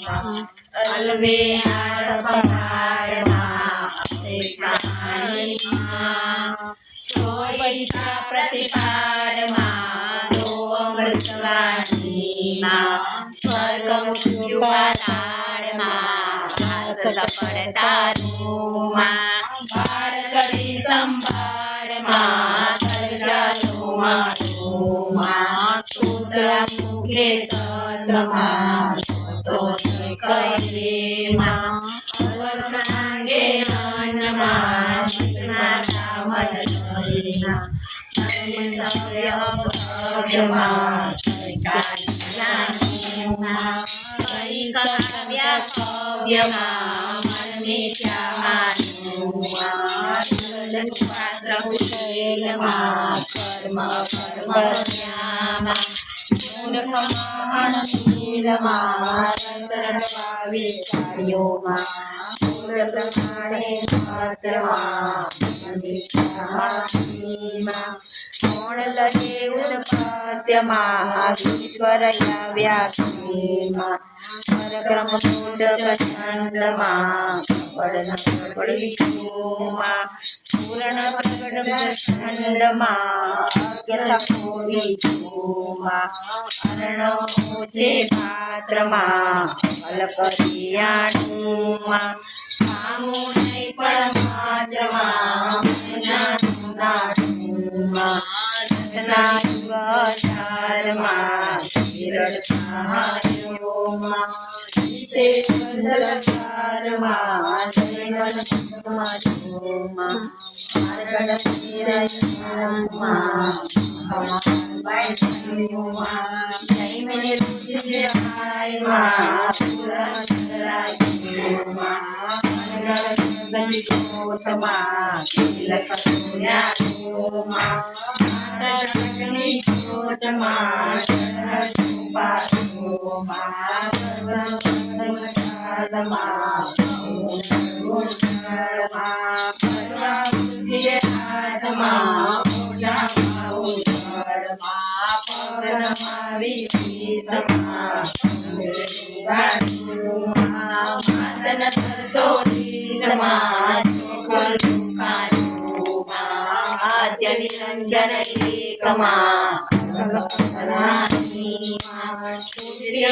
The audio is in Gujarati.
अलवे नार पहाड़માં કહાનીમાં ચોઈસા પ્રતિપાડમાં લો અમૃતવાણીમાં સ્વર્ગ મૃત્યુ પાતાળમાં પડતા રૂમાં બાળ કરી સંભાળમાં સર્જાનો માળોમાં સૂત્ર મુખે તત્રમાં તો કૈરેમાં અવસાંગે મનમાં જીતના મનના સર્ય ભવ્યમાં જાણીમાં કઈ કાવ્યમાં મનમે ત્યામાનુમાં પાત્ર કુશેલમાં કર્મ કર્મમાં મૂર્ખમાં નીલમાં રંગરંગવાવે કાર્યોમાં મૂળ પ્રમાણે પાત્રમાં કોણ લગે ઉત્પાદ્યમાં ઈશ્વરયા વ્યાખ્યામાં પરક્રમ મૂળ પ્રચંડમાં પડમાં પૂર્ણ પ્રગટ પ્રચંડમાં અજ્ઞામાં અર્ણો છે પાત્રમાં અલકરિયાણુમાં સામું નહીં પણ માત્રમાં નાટુમાં રત્ના યુગચારમાં વિરળ સહાયોમાં જીતે બંધલકારમાં જયવન સમાજોમાં માર્ગણ પીરયુમાં જૈમને રુચિરાયમાં પુરાણ ચંદ્રાયુમાં ગંગોતમાં તિલકસુર્યાયુમાં જ્યોતમાં આદ્ય નિરંજન એકમાં સૂર્ય